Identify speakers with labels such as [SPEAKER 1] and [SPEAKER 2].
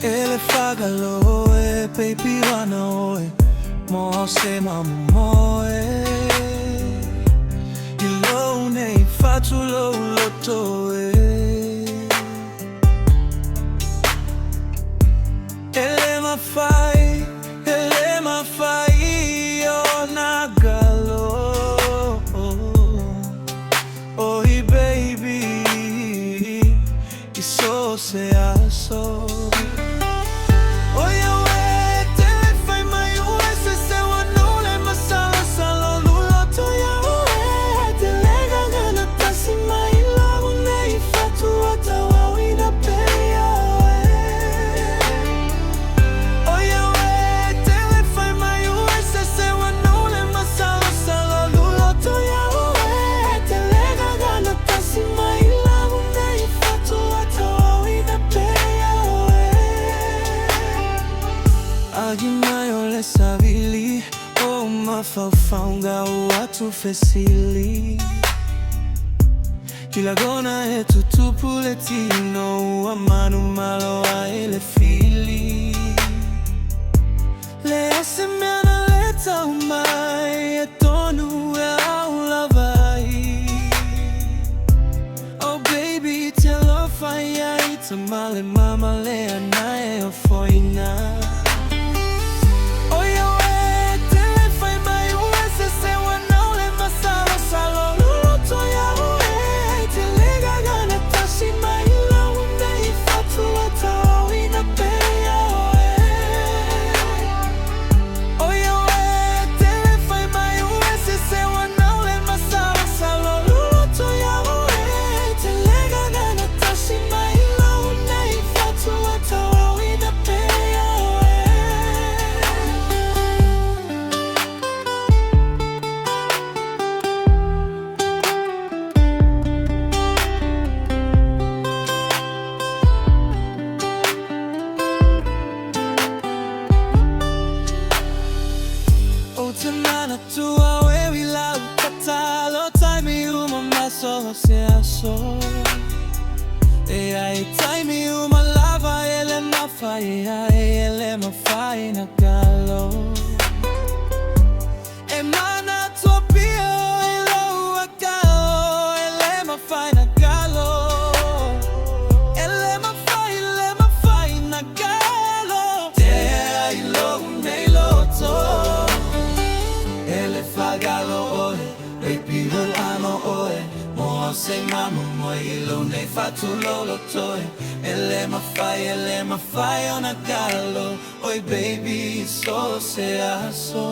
[SPEAKER 1] Ele fagalo baby wana oe mo se mamu moe ilo nei fatulo lotoe ele mafai ona galo oi baby iso se aso. Agimayo savili o mafaufanga watu fesili kila gona etu tupuletino amanu malo a ele fili le semana leta umai etonu e aulavai oh baby telo faya itamale mama le anae ofoina. Semana tua wewe la ukatalo time uma maso se aso e ai time uma lava ele mafai na galo e mana tua pio elo agalo ele mafai na galo ele mafai na galo te ai lo nei loto fagalo oe, baby lo amo oe mo se mamu mo ilo nei fatulo lotoe ele mafai ona galo oi baby so se aso.